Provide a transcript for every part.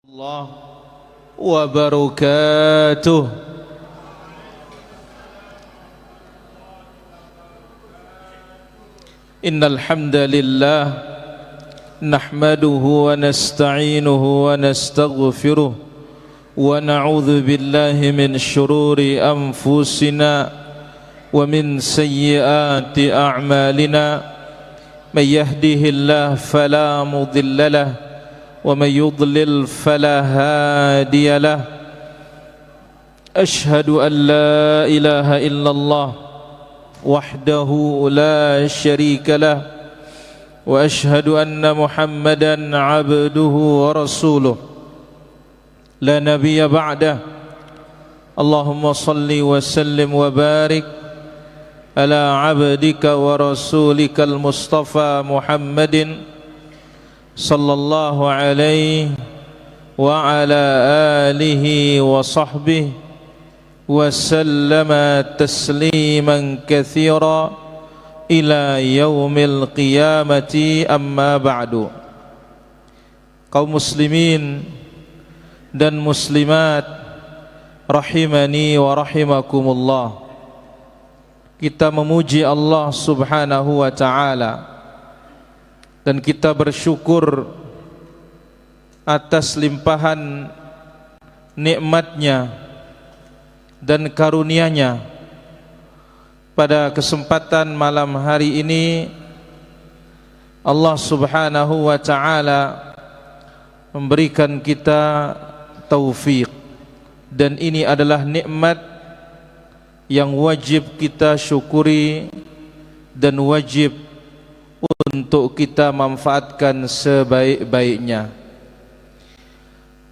الله وبركاته. إن الحمد لله نحمده ونستعينه ونستغفره ونعوذ بالله من شرور أنفسنا ومن سيئات أعمالنا. من يهده الله فلا مضل له ومن يضلل فلا هادي له. أشهد أن لا إله إلا الله وحده لا شريك له وأشهد أن محمدا عبده ورسوله لا نبي بعده. اللهم صل وسلم وبارك على عبدك ورسولك المصطفى محمد صلى الله عليه وعلى آله وصحبه وسلم تسليما كثيرا إلى يوم القيامة. أما بعد. Kaum muslimin dan muslimat rahimani wa rahimakumullah, kita memuji Allah subhanahu wa ta'ala dan kita bersyukur atas limpahan nikmatnya dan karunia-Nya. Pada kesempatan malam hari ini Allah subhanahu wa ta'ala memberikan kita taufik, dan ini adalah nikmat yang wajib kita syukuri dan wajib untuk kita manfaatkan sebaik-baiknya.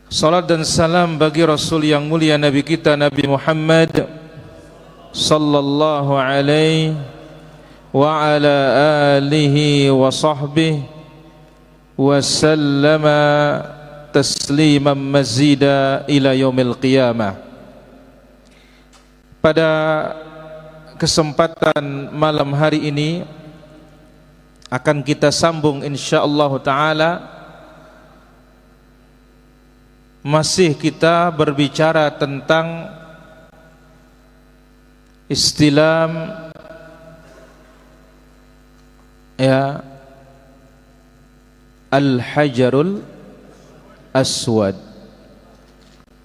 Salat dan salam bagi Rasul yang mulia, Nabi kita Nabi Muhammad sallallahu alaihi wa ala alihi wa sahbihi wa sallama tasliman mazida ila yaumil qiyamah. Pada kesempatan malam hari ini akan kita sambung insyaallah ta'ala. Masih kita berbicara tentang istilam Al-Hajarul Aswad.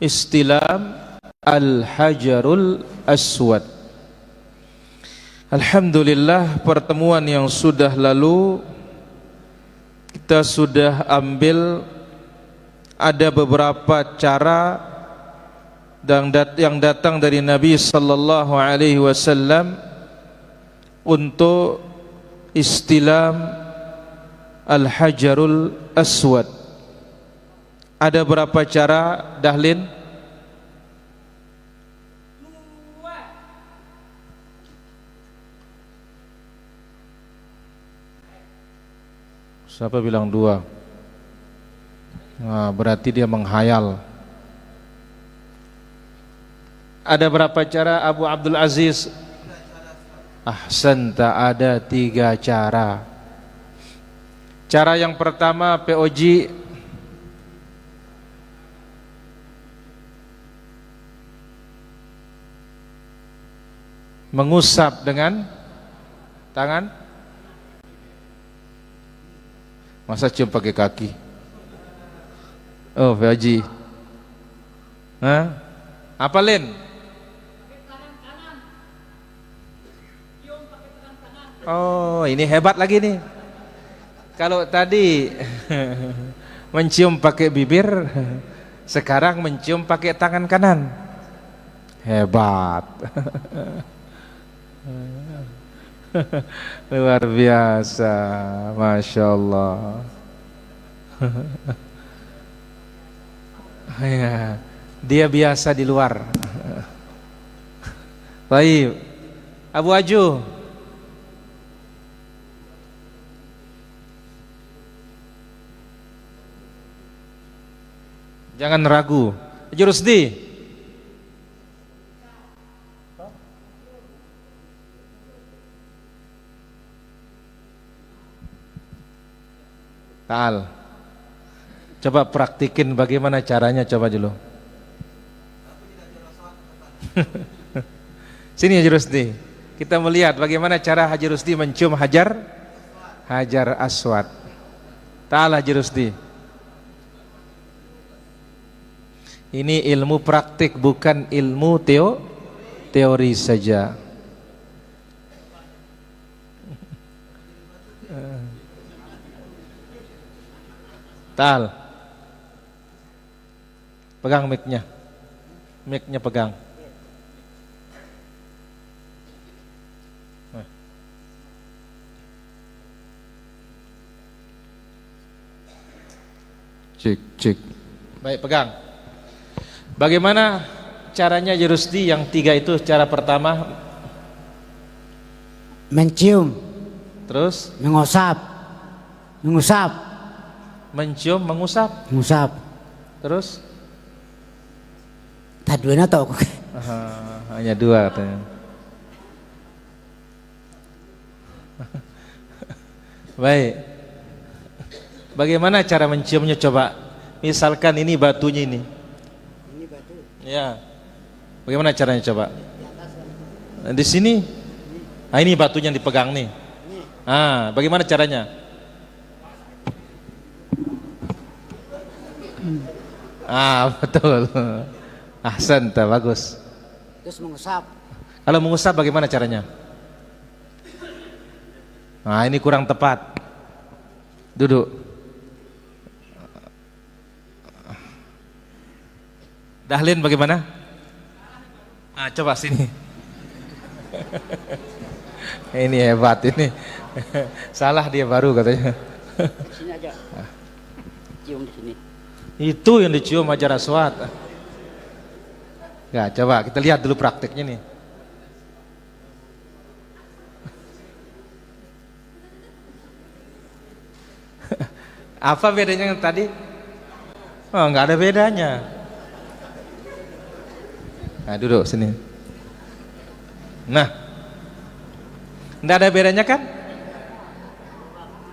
Istilam Al-Hajarul Aswad. Alhamdulillah, pertemuan yang sudah lalu kita sudah ambil ada beberapa cara yang datang dari Nabi sallallahu alaihi wasallam untuk istilam Al-Hajarul Aswad. Ada berapa cara, Dahlin? Siapa bilang dua? Nah, berarti dia menghayal. Ada berapa cara, Abu Abdul Aziz? Ahsanta, ada 3 cara. Cara yang pertama, POG, mengusap dengan tangan. Masa cium pakai kaki? Oh, Haji. Hah? Apa, Len? Oh, ini hebat lagi nih. Kalau tadi mencium pakai bibir, sekarang mencium pakai tangan kanan. Hebat. Luar biasa, Masya Allah. Ya, dia biasa di luar. Baik, Abu Aju. Jangan ragu. Haji Rusdi. Ta'al. Coba praktikin bagaimana caranya, coba dulu. Sini Haji Rusdi, kita melihat bagaimana cara Haji Rusdi mencium Hajar Aswad. Ta'al Haji Rusdi. Ini ilmu praktik, bukan ilmu teori saja. Ta'al, pegang mic-nya pegang. Cek. Baik, pegang. Bagaimana caranya Haji Rusdi yang 3 itu? Cara pertama mencium, terus mengusap, mencium, mengusap, terus taduana tau. Hanya 2 katanya. Baik, bagaimana cara menciumnya coba? Misalkan ini batunya ini batu. Ya, bagaimana caranya coba? Di sini. Ini batunya yang dipegang nih. Bagaimana caranya? Betul. Ahsan, bagus. Terus mengusap. Kalau mengusap bagaimana caranya? Ini kurang tepat. Duduk. Dahlin bagaimana? Coba sini. Ini hebat ini. Salah dia baru katanya. Di sini aja. Cium di sini. Itu yang dicium Hajar Aswad. Ya, coba kita lihat dulu prakteknya nih. Apa bedanya yang tadi? Nggak ada bedanya. Duduk sini. Nah, nggak ada bedanya kan?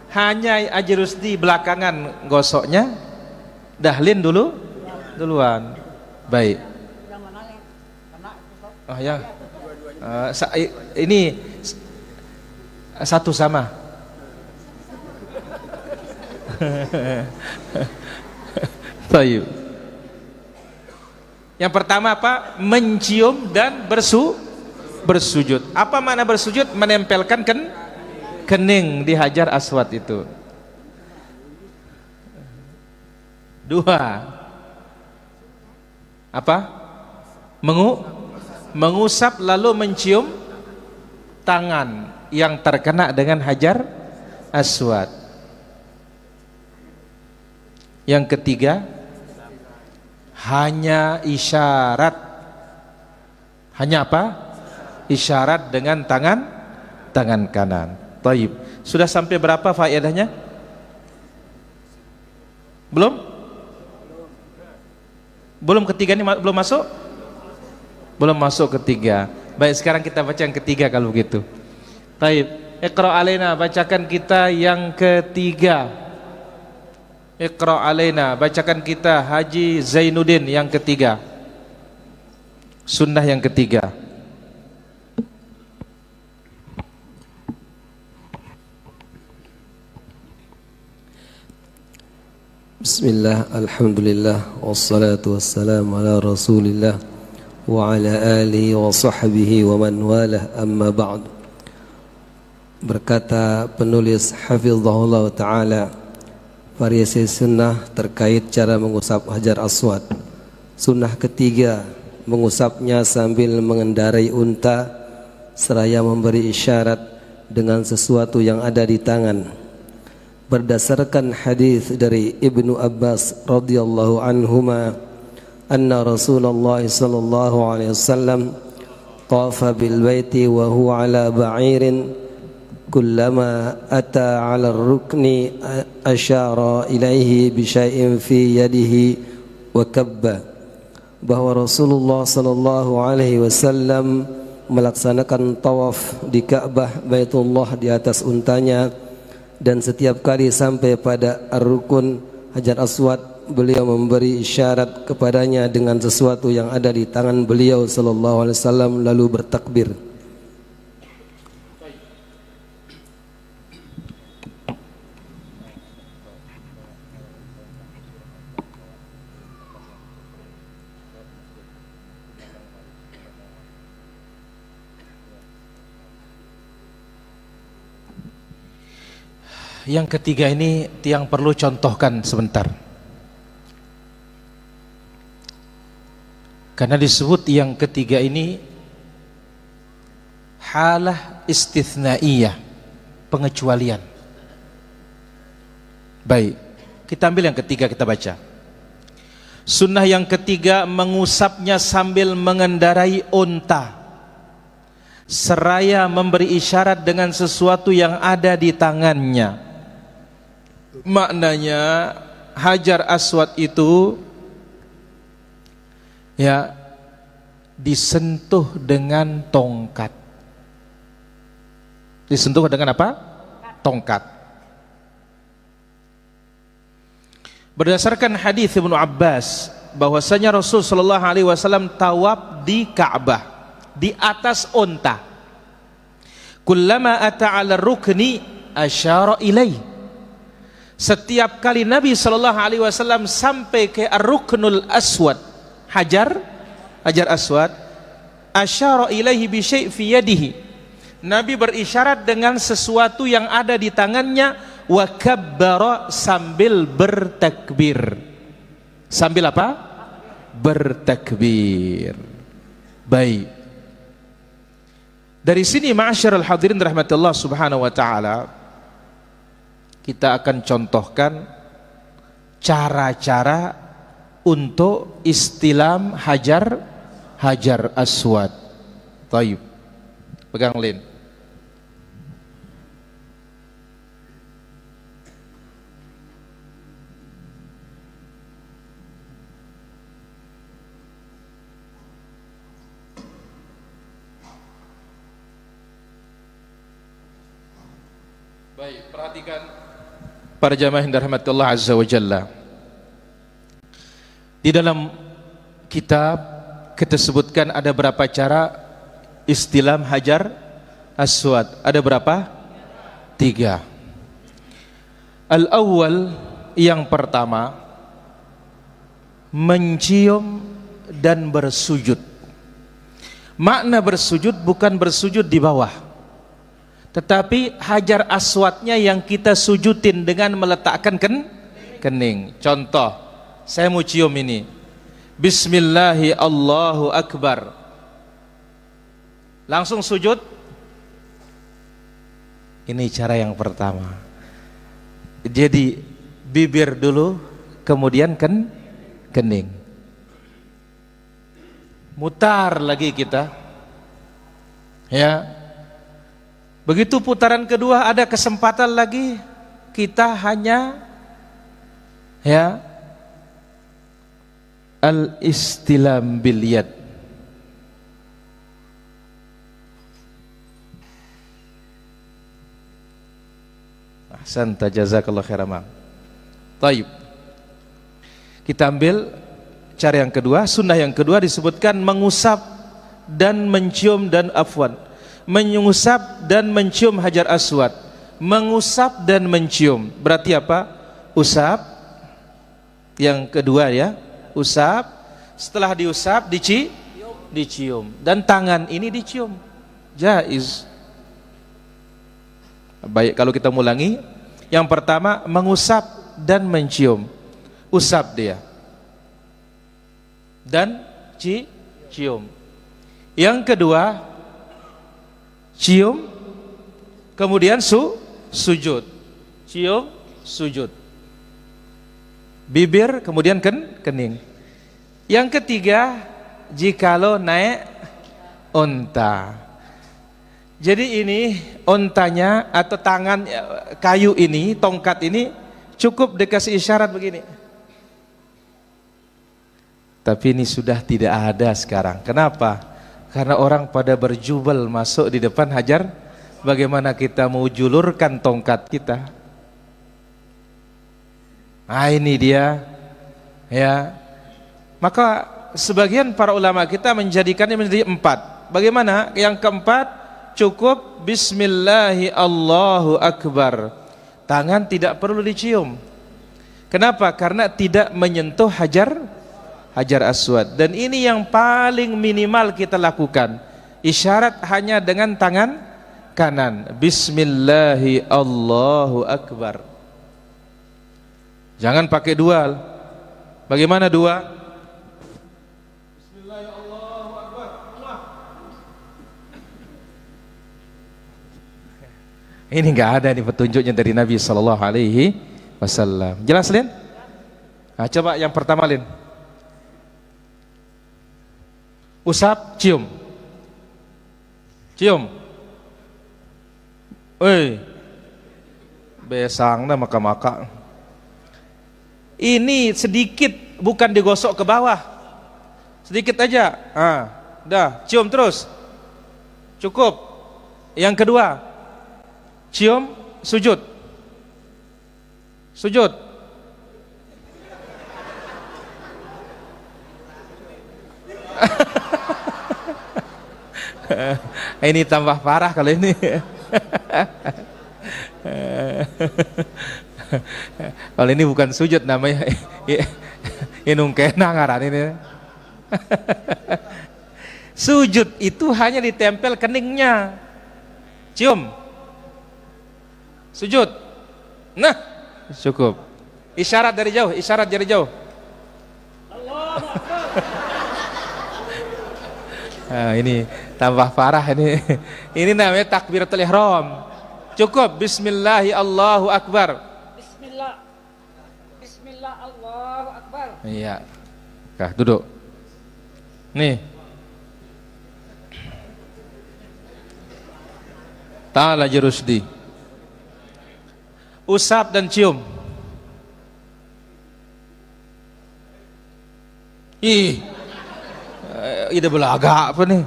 Hanya Haji Rusdi belakangan gosoknya, Dahlin duluan. Baik. Ya. Ini satu sama. Baik. Yang pertama apa? Mencium dan bersujud. Apa makna bersujud? Menempelkan kening di Hajar Aswad itu. 2. Apa? Mengusap lalu mencium tangan yang terkena dengan Hajar Aswad. Yang ketiga, hanya isyarat. Hanya apa? Isyarat dengan tangan kanan. Taib. Sudah sampai berapa faedahnya? Belum ketiga ini belum masuk? Belum masuk ketiga. Baik, sekarang kita baca yang ketiga kalau begitu. Taib. Iqra alaina, bacakan kita yang ketiga. Iqra alaina, bacakan kita Haji Zainuddin yang ketiga. Sunnah yang ketiga. Bismillah, alhamdulillah, wassalatu wassalamu ala rasulillah wa ala alihi wa sahbihi wa man walah, amma ba'd. Berkata penulis hafizahullah ta'ala, variasi sunnah terkait cara mengusap Hajar Aswad. Sunnah ketiga, mengusapnya sambil mengendarai unta seraya memberi isyarat dengan sesuatu yang ada di tangan. Berdasarkan hadis dari Ibnu Abbas radhiyallahu anhuma, anna Rasulullah sallallahu alaihi wasallam tafa bil baiti wa huwa ala ba'irin, kullama ata ala rukni asyara ilaihi bi syai'in fi yadihi wa kabba. Bahwa Rasulullah sallallahu alaihi wasallam melaksanakan tawaf di Ka'bah Baitullah di atas untanya, dan setiap kali sampai pada ar-rukun Hajar Aswad beliau memberi isyarat kepadanya dengan sesuatu yang ada di tangan beliau sallallahu alaihi wasallam lalu bertakbir. Yang ketiga ini yang perlu contohkan sebentar. Karena disebut yang ketiga ini halah istithnaiyah, pengecualian. Baik, kita ambil yang ketiga, kita baca. Sunnah yang ketiga, mengusapnya sambil mengendarai unta, seraya memberi isyarat dengan sesuatu yang ada di tangannya. Maknanya Hajar Aswad itu ya disentuh dengan tongkat. Disentuh dengan apa? Tongkat. Berdasarkan hadis Ibnu Abbas bahwasanya Rasul sallallahu alaihi wasallam tawaf di Ka'bah di atas unta. Kullama ata 'ala rukni asyara ilaih. Setiap kali Nabi sallallahu alaihi wasallam sampai ke Ar-Ruknul Aswad, Hajar Aswad, asyara ilaihi bi syai' fi yadihi. Nabi berisyarat dengan sesuatu yang ada di tangannya, wa kabbara, sambil bertakbir. Sambil apa? Bertakbir. Baik. Dari sini ma'asyiral hadirin rahmatullah subhanahu wa ta'ala, kita akan contohkan cara-cara untuk istilam Hajar Aswad. Taib. Pegang lin. Baik, perhatikan para jamaah yang dirahmati Allah Azza wa Jalla. Di dalam kitab kita sebutkan ada berapa cara istilam Hajar Aswad. Ada berapa? 3. Al-awwal, yang pertama, mencium dan bersujud. Makna bersujud bukan bersujud di bawah, tetapi Hajar Aswadnya yang kita sujudin dengan meletakkan kening. Contoh, saya mau cium ini. Bismillahi Allahu Akbar. Langsung sujud. Ini cara yang pertama. Jadi bibir dulu, kemudian kening. Mutar lagi kita. Ya. Begitu putaran kedua ada kesempatan lagi, kita hanya ya al-istilam bil yad. Ahsanta jazakallahu khairan. Taib. Kita ambil cara yang kedua, sunnah yang kedua disebutkan mengusap dan mencium dan afwan. Mengusap dan mencium Hajar Aswad. Mengusap dan mencium berarti apa? Usap. Yang kedua ya, usap. Setelah diusap dicium. Dan tangan ini dicium. Jaiz. Baik, kalau kita ulangi, yang pertama mengusap dan mencium. Usap dia dan cium. Yang kedua cium, kemudian sujud. Cium, sujud. Bibir, kemudian kening. Yang ketiga, jikalau naik unta. Jadi ini untanya atau tangan kayu ini, tongkat ini cukup dikasih isyarat begini. Tapi ini sudah tidak ada sekarang. Kenapa? Karena orang pada berjubel masuk di depan Hajar. Bagaimana kita mau julurkan tongkat kita? Nah ini dia Ya. Maka sebagian para ulama kita menjadikannya menjadi 4. Bagaimana? Yang keempat, cukup bismillahi Allahu akbar. Tangan tidak perlu dicium. Kenapa? Karena tidak menyentuh hajar aswad. Dan ini yang paling minimal kita lakukan. Isyarat hanya dengan tangan kanan. Bismillahi Allahu akbar. Jangan pakai dua. Bagaimana dua? Bismillahi Allahu akbar. Ini enggak ada nih petunjuknya dari Nabi sallallahu alaihi wasallam. Jelas, Lin? Nah, coba yang pertama, Lin. Usap, cium. Cium. Besang dah maka-maka. Ini sedikit, bukan digosok ke bawah. Sedikit aja. Dah, cium terus. Cukup. Yang kedua, cium, sujud. Sujud. Ini tambah parah kalau ini. Kalau ini bukan sujud namanya. Inung kena ngaran ini. Sujud itu hanya ditempel keningnya. Cium. Sujud. Nah, cukup. Isyarat dari jauh, isyarat dari jauh. Nah, ini tambah parah ini. Ini namanya takbiratul ihram. Cukup bismillahi Allahu akbar. Bismillah. Bismillah Allahu akbar. Iya. Kah, duduk. Nih. Ta'ala Jerusdi. Usap dan cium. Ide belaga apa nih?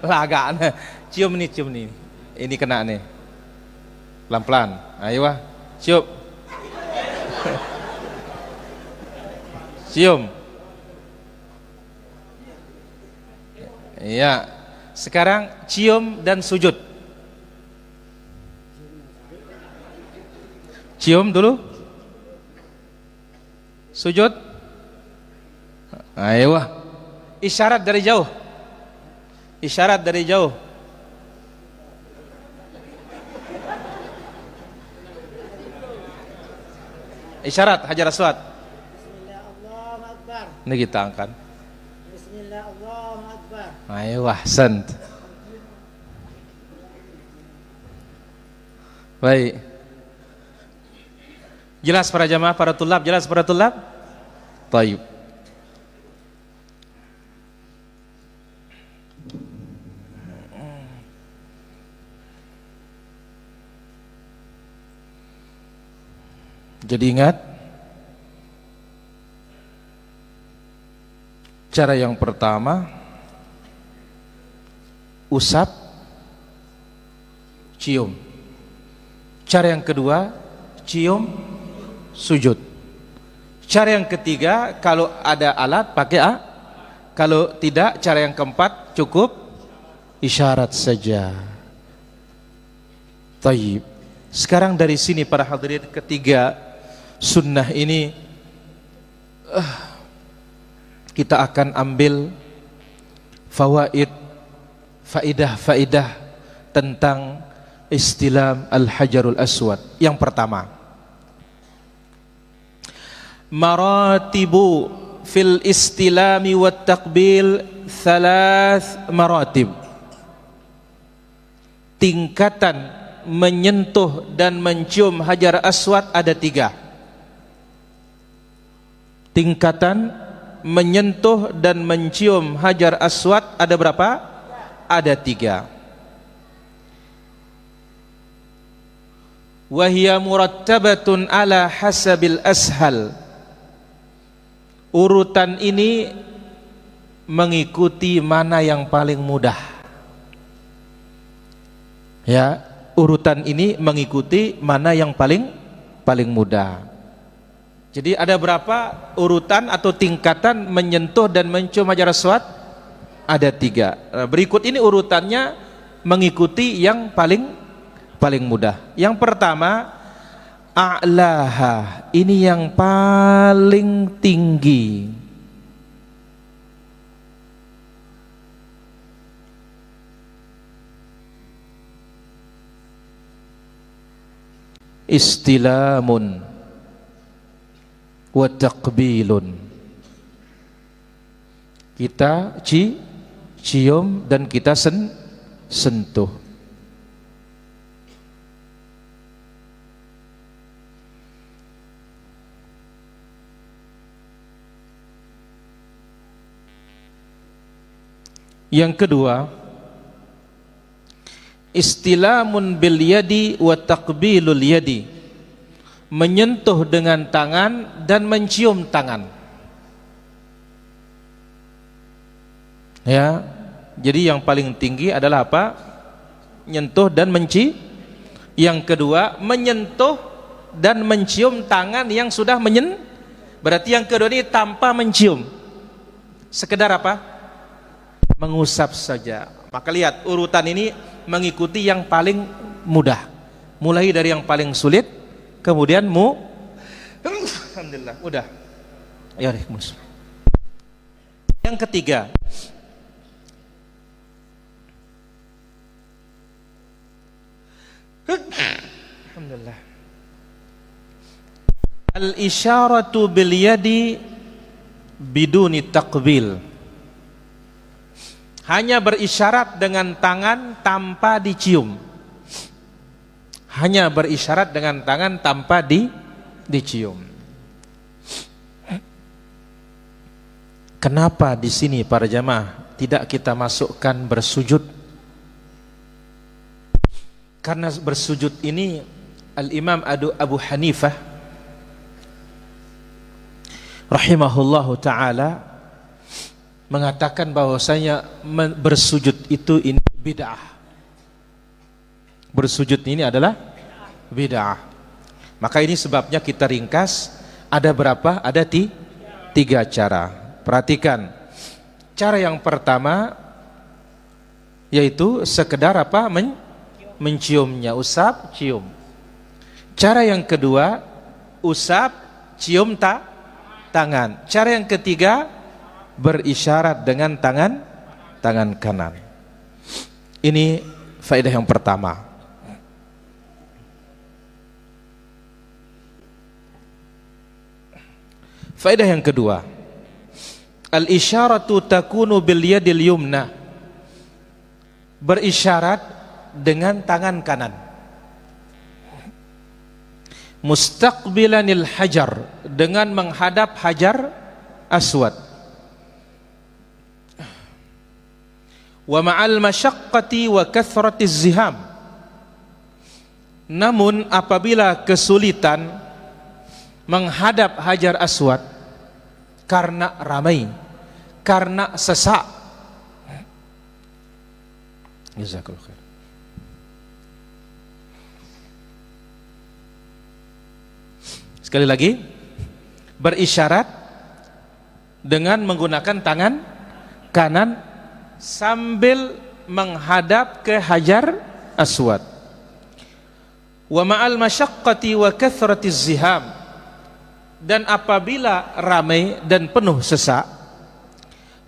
Laga nih. Cium nih. Ini kena nih. Pelan-pelan. Ayo wah. Cium. Cium. Iya. Sekarang cium dan sujud. Cium dulu. Sujud. Ayo wah. Isyarat dari jauh. Isyarat dari jauh. Isyarat hajar aswad. Bismillah Allahu akbar. Ini kita angkat. Bismillah Allahu akbar. Ayo ahsan. Baik. Jelas para jamaah, para tulab, jelas para tulab? Taib. Jadi ingat, cara yang pertama usap, cium. Cara yang kedua cium, sujud. Cara yang ketiga kalau ada alat pakai kalau tidak, cara yang keempat cukup isyarat saja. Taib. Sekarang dari sini para hadirin, ketiga sunnah ini kita akan ambil faidah tentang istilam al-hajarul aswad. Yang pertama, maratibu fil istilami wat taqbil thalath maratib. Tingkatan menyentuh dan mencium hajar aswad ada 3. Tingkatan menyentuh dan mencium hajar aswad ada berapa? Ada 3. Wahia murattabatun ala hasabil ashal. Urutan ini mengikuti mana yang paling mudah. Ya, urutan ini mengikuti mana yang paling mudah. Jadi ada berapa urutan atau tingkatan menyentuh dan mencium hajar aswad? Ada 3. Berikut ini urutannya mengikuti yang paling mudah. Yang pertama, a'laha, ini yang paling tinggi. Istilamun wa taqbilun, kita cium dan kita sentuh. Yang kedua, istilamun bil yadi wa taqbilul yadi, menyentuh dengan tangan dan mencium tangan. Ya, jadi yang paling tinggi adalah apa? Menyentuh dan Yang kedua, menyentuh dan mencium tangan yang sudah Berarti yang kedua ini tanpa mencium, sekedar apa? Mengusap saja. Maka lihat, urutan ini mengikuti yang paling mudah, mulai dari yang paling sulit, kemudian alhamdulillah mudah. Ya, yang ketiga, alhamdulillah, al-isyaratu bil yadi biduni taqbil, hanya berisyarat dengan tangan tanpa dicium. Hanya berisyarat dengan tangan tanpa dicium. Kenapa di sini para jamaah tidak kita masukkan bersujud? Karena bersujud ini Al-Imam Abu Hanifah rahimahullahu ta'ala mengatakan bahwasanya bersujud itu ini bid'ah. Bersujud ini adalah bid'ah. Maka ini sebabnya kita ringkas, ada berapa? Ada 3 cara. Perhatikan. Cara yang pertama yaitu sekedar apa? Menciumnya, usap, cium. Cara yang kedua, usap, cium tangan. Cara yang ketiga, berisyarat dengan tangan kanan. Ini faedah yang pertama. Faedah yang kedua, al-isyaratu takunu bil yadil yumna, berisyarat dengan tangan kanan, mustaqbilanil hajar, dengan menghadap hajar aswad, wa ma'al masyaqqati wa kathratiz ziham, namun apabila kesulitan menghadap hajar aswad karena ramai, karena sesak. Jazakallahu khair. Sekali lagi, berisyarat dengan menggunakan tangan kanan sambil menghadap ke hajar aswad. Wa ma'al masyaqqati wa kathratiz ziham, dan apabila ramai dan penuh sesak,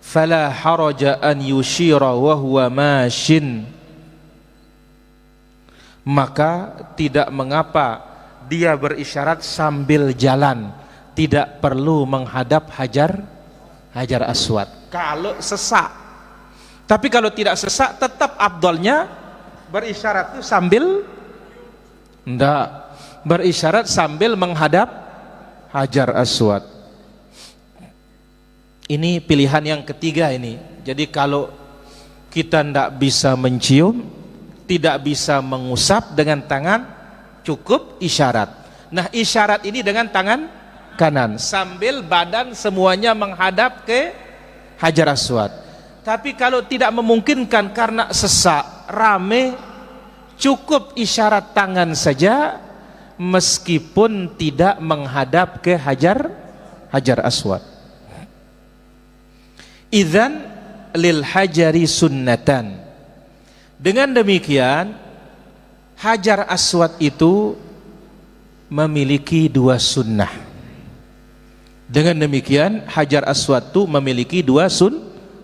fala haraja an yushira wa huwa mashin, maka tidak mengapa dia berisyarat sambil jalan, tidak perlu menghadap hajar aswad kalau sesak. Tapi kalau tidak sesak, tetap afdalnya berisyarat itu sambil berisyarat sambil menghadap hajar aswad. Ini pilihan yang ketiga ini. Jadi kalau kita tidak bisa mencium, tidak bisa mengusap dengan tangan, cukup isyarat. Nah, isyarat ini dengan tangan kanan sambil badan semuanya menghadap ke hajar aswad. Tapi kalau tidak memungkinkan karena sesak, rame, cukup isyarat tangan saja, meskipun tidak menghadap ke Hajar Aswad. Idzan lil hajari sunnatan. Dengan demikian Hajar Aswad itu memiliki dua sunnah. Dengan demikian Hajar Aswad itu memiliki dua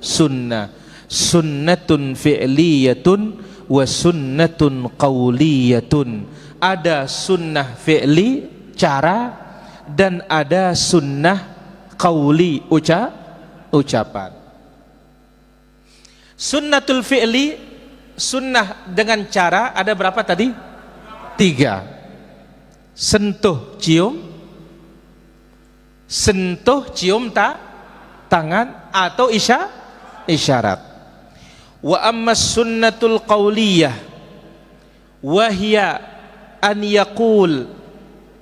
sunnah. Sunnatun fi'liyatun wa sunnatun qawliyatun. Ada sunnah fi'li cara dan ada sunnah qawli ucapan. Sunnatul fi'li, sunnah dengan cara ada berapa tadi? 3. Sentuh cium tangan atau isyarat. Wa amma sunnatul qawliyah wahya an yaqul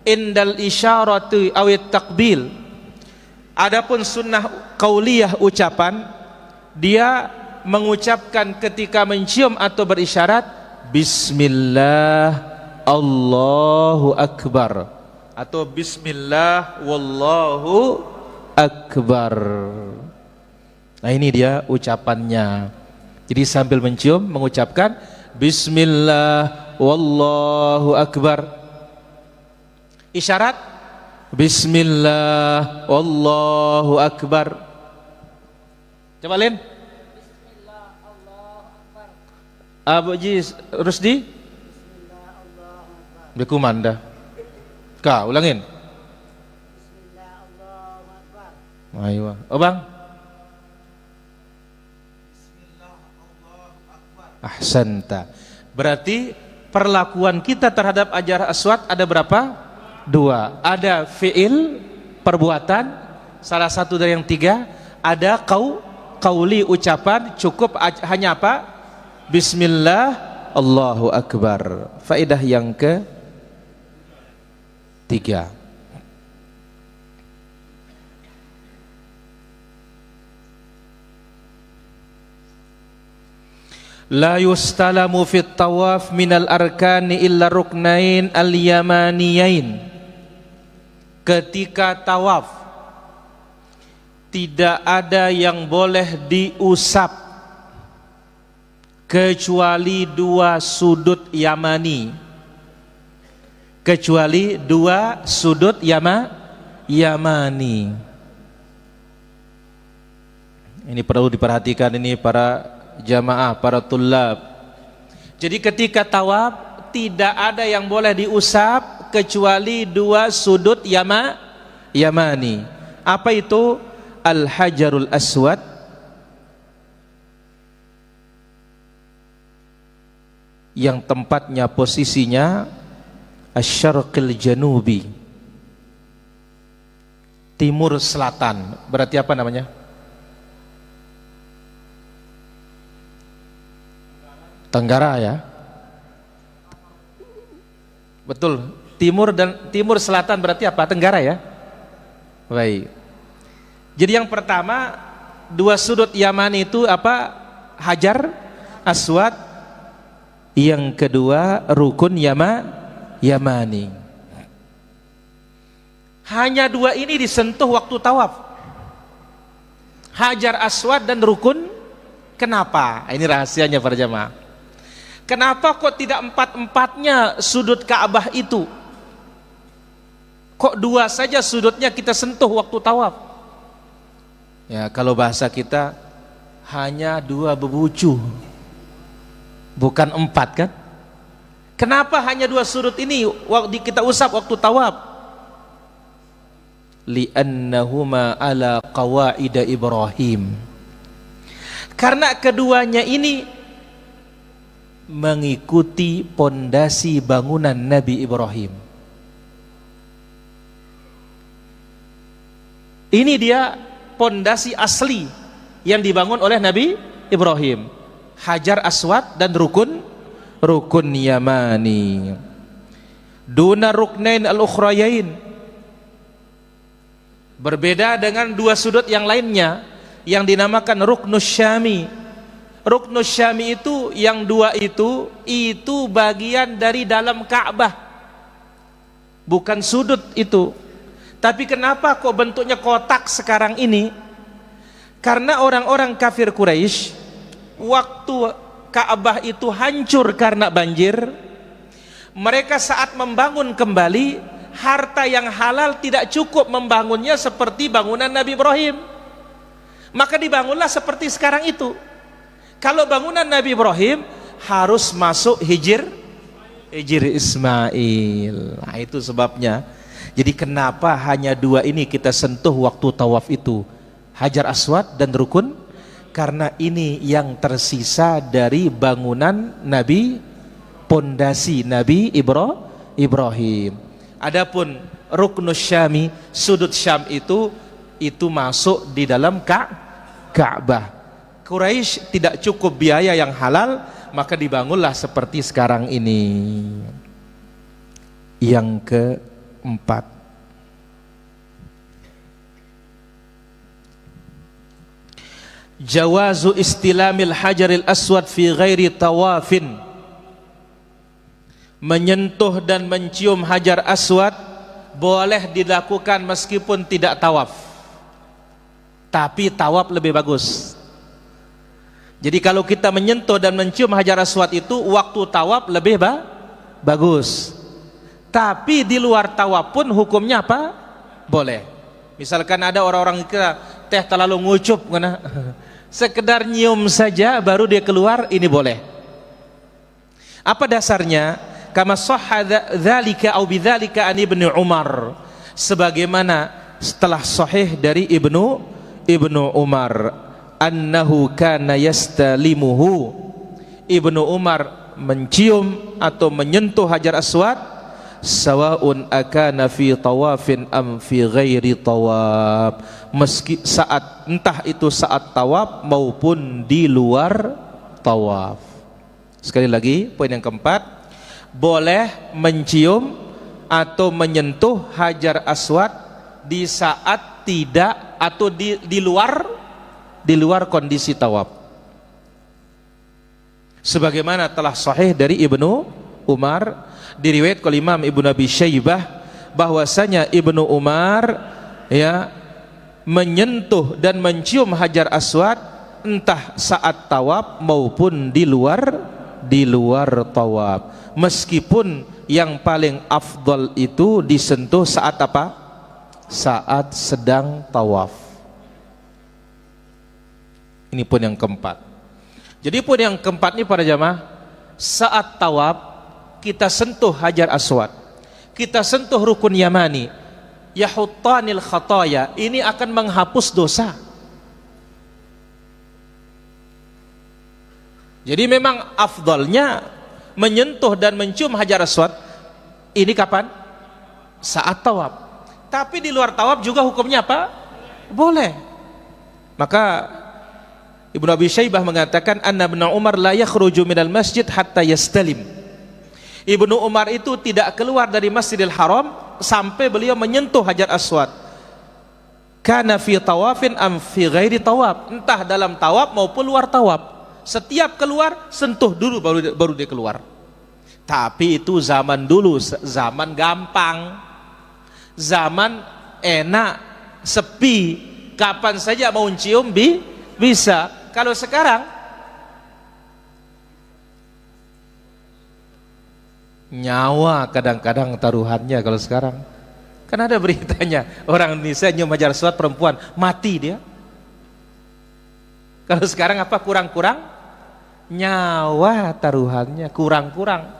indal isyarati awit takbil. Adapun sunnah qauliyah ucapan, dia mengucapkan ketika mencium atau berisyarat bismillah Allahu akbar atau bismillah wallahu akbar. Nah, ini dia ucapannya. Jadi sambil mencium mengucapkan bismillah wallahu akbar. Isyarat bismillah wallahu akbar. Coba Lin. Bismillah Allahu akbar. Abu Ji Rusdi. Bismillah Allahu akbar. Bekumanda. Ka ulangin. Bismillah Allahu akbar. Ayo. Oh Bang. Ahsanta. Berarti perlakuan kita terhadap Hajar Aswad ada berapa? 2. Ada fi'il, perbuatan, salah satu dari yang 3. Ada qauli, ucapan, cukup hanya apa? Bismillah Allahu akbar. Faedah yang ke-3. La yustalamu fit tawaf minal arkani illa ruknain al-yamaniyain. Ketika tawaf tidak ada yang boleh diusap kecuali 2 sudut Yamani. Kecuali 2 sudut Yamani. Ini perlu diperhatikan ini para jamaah, para tullab. Jadi ketika tawaf tidak ada yang boleh diusap kecuali 2 sudut Yamani. Apa itu? Al-Hajarul Aswad yang tempatnya posisinya Asy-Syarqil Janubi, timur selatan. Berarti apa namanya? Tenggara ya. Betul. Timur selatan berarti apa? Tenggara ya. Baik. Jadi yang pertama 2 sudut Yamani itu apa? Hajar Aswad. Yang kedua rukun Yamani. Hanya 2 ini disentuh waktu tawaf. Hajar Aswad dan rukun. Kenapa? Ini rahasianya para jamaah. Kenapa kok tidak 4-4-nya sudut Ka'bah itu? Kok 2 saja sudutnya kita sentuh waktu tawaf? Ya, kalau bahasa kita hanya 2 bebucu, bukan 4 kan? Kenapa hanya 2 sudut ini kita usap waktu tawaf? Li'annahuma ala qawaida Ibrahim. Karena keduanya ini mengikuti pondasi bangunan Nabi Ibrahim. Ini dia pondasi asli yang dibangun oleh Nabi Ibrahim. Hajar Aswad dan rukun Yamani. Duna ruknain al-ukhrayain. Berbeda dengan 2 sudut yang lainnya yang dinamakan Ruknus Syami. Ruknus Syami itu yang 2 itu bagian dari dalam Ka'bah. bukan sudut itu. Tapi kenapa kok bentuknya kotak sekarang ini? Karena orang-orang kafir Quraisy waktu Ka'bah itu hancur karena banjir, mereka saat membangun kembali, harta yang halal tidak cukup membangunnya seperti bangunan Nabi Ibrahim. Maka dibangunlah seperti sekarang itu. Kalau bangunan Nabi Ibrahim harus masuk hijir Ismail. Nah, itu sebabnya. Jadi kenapa hanya dua ini kita sentuh waktu tawaf itu, Hajar Aswad dan Rukun? Karena ini yang tersisa dari bangunan Nabi, pondasi Nabi Ibrahim. Adapun Ruknus Syami, sudut Syam itu masuk di dalam Ka'bah. Quraisy tidak cukup biaya yang halal, maka dibangunlah seperti sekarang ini. Yang keempat, jawazu istilamil hajaril aswad fi ghairi tawafin. Menyentuh dan mencium hajar aswad boleh dilakukan meskipun tidak tawaf, tapi tawaf lebih bagus. Jadi kalau kita menyentuh dan mencium hajar aswad itu waktu tawaf lebih bagus. Tapi di luar tawaf pun hukumnya apa? Boleh. Misalkan ada orang-orang kira teh terlalu ngucup karena sekedar nyium saja baru dia keluar, ini boleh. Apa dasarnya? Kama sahha dzalika au bidzalika an Ibnu Umar, sebagaimana setelah sahih dari Ibnu Umar, annahu kana yastalimuhu, Ibnu Umar mencium atau menyentuh hajar aswad, sawaun akana fi tawafin am fi ghairi tawaf, meski saat entah itu saat tawaf maupun di luar tawaf. Sekali lagi poin yang keempat, boleh mencium atau menyentuh hajar aswad di saat tidak atau di luar kondisi tawaf. Sebagaimana telah sahih dari Ibnu Umar, diriwayatkan oleh Imam Ibnu Abi Syaibah bahwasanya Ibnu Umar menyentuh dan mencium hajar aswad entah saat tawaf maupun di luar tawaf. Meskipun yang paling afdal itu disentuh saat apa? Saat sedang tawaf. Ini pun yang keempat. Jadi pun yang keempat ini para jamaah, saat tawaf kita sentuh hajar aswad, kita sentuh rukun yamani, yahuttanil khataya, ini akan menghapus dosa. Jadi memang afdalnya menyentuh dan mencium hajar aswad ini kapan? Saat tawaf. Tapi di luar tawaf juga hukumnya apa? Boleh. Maka Ibnu Abi Syaibah mengatakan anna Ibnu Umar la yakhruju minal masjid hatta yastalim. Ibnu Umar itu tidak keluar dari Masjidil Haram sampai beliau menyentuh hajar aswad. Kana fi tawafin am fi ghairi tawaf, entah dalam tawaf maupun luar tawaf. Setiap keluar sentuh dulu baru dia keluar. Tapi itu zaman dulu, zaman gampang, zaman enak, sepi, kapan saja mau cium bisa. Kalau sekarang nyawa kadang-kadang taruhannya. Kalau sekarang kan ada beritanya orang Indonesia nyium hajar aswad perempuan mati dia. Kalau sekarang apa? Kurang-kurang nyawa taruhannya, kurang-kurang.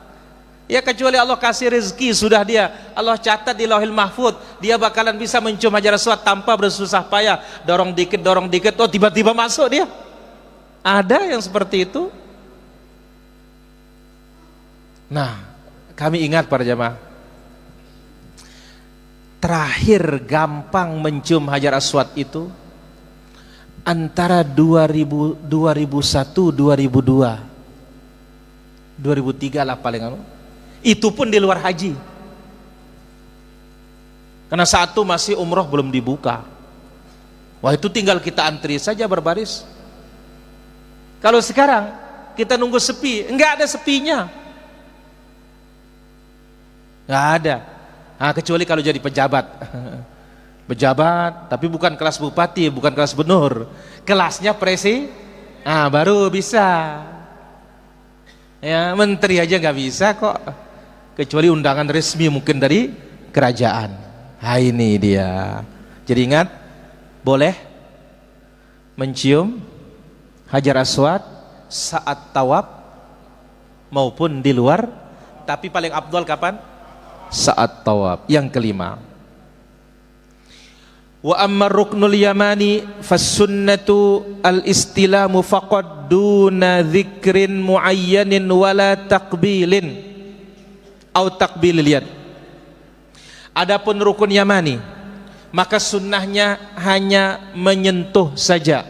Ya kecuali Allah kasih rezeki, sudah dia Allah catat di Lauhil Mahfud, dia bakalan bisa mencium hajar aswad tanpa bersusah payah, dorong dikit, oh tiba-tiba masuk dia. Ada yang seperti itu. Nah, kami ingat para jamaah, terakhir gampang mencium hajar aswad itu antara 2001 2002 2003 lah paling itu pun di luar haji, karena saat itu masih umroh belum dibuka. Wah, itu tinggal kita antri saja berbaris. Kalau sekarang kita nunggu sepi, enggak ada sepinya, enggak ada. Kecuali kalau jadi pejabat. Pejabat, tapi bukan kelas bupati, bukan kelas gubernur, kelasnya baru bisa. Ya, menteri aja nggak bisa kok, kecuali undangan resmi mungkin dari kerajaan. Ini dia. Jadi ingat, boleh mencium Hajar Aswad saat tawaf maupun di luar, tapi paling afdal kapan? Saat tawaf. Yang kelima, wa amma ruknul yamani fasunnatu al-istilamu faqad duna dzikrin muayyanin wala taqbilin au taqbilil yad. Adapun rukun yamani, maka sunnahnya hanya menyentuh saja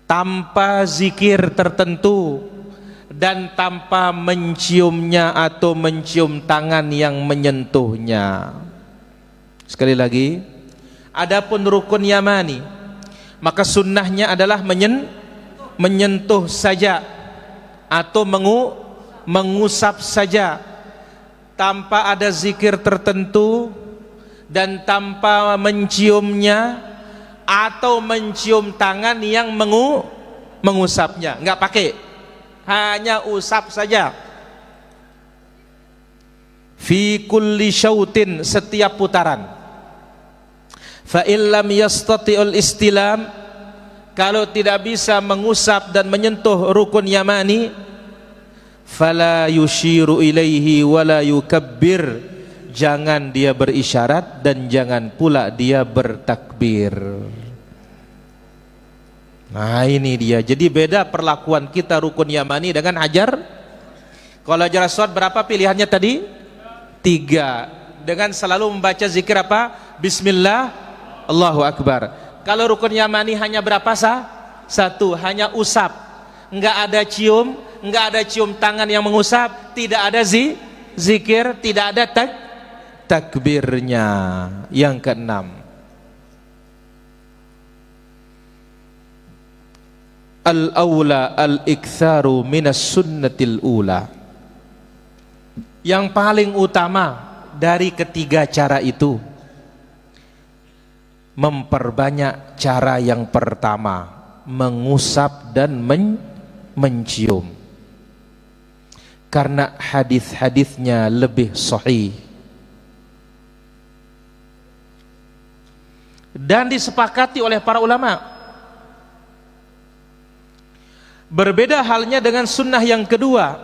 tanpa zikir tertentu dan tanpa menciumnya atau mencium tangan yang menyentuhnya. Sekali lagi, adapun rukun yamani, maka sunnahnya adalah menyentuh saja atau mengusap saja tanpa ada zikir tertentu dan tanpa menciumnya atau mencium tangan yang mengusapnya. Enggak pakai, hanya usap saja. Fi kulli syautin, setiap putaran. Fa illam yastati'ul istilam, kalau tidak bisa mengusap dan menyentuh rukun yamani, fala yushiru ilaihi wala yukabbir, jangan dia berisyarat dan jangan pula dia bertakbir. Nah ini dia. Jadi beda perlakuan kita rukun yamani dengan hajar. Kalau hajar aswad berapa pilihannya tadi? 3, dengan selalu membaca zikir apa? Bismillah, Allahu Akbar. Kalau rukun yamani hanya berapa sah? 1, hanya usap, enggak ada cium, enggak ada cium tangan yang mengusap, tidak ada zikir, tidak ada takbirnya. Yang keenam, al-awla al-iktharu minas sunnatil ula. Yang paling utama dari ketiga cara itu, memperbanyak cara yang pertama, mengusap dan mencium, karena hadis-hadisnya lebih sahih dan disepakati oleh para ulama. Berbeda halnya dengan sunnah yang kedua,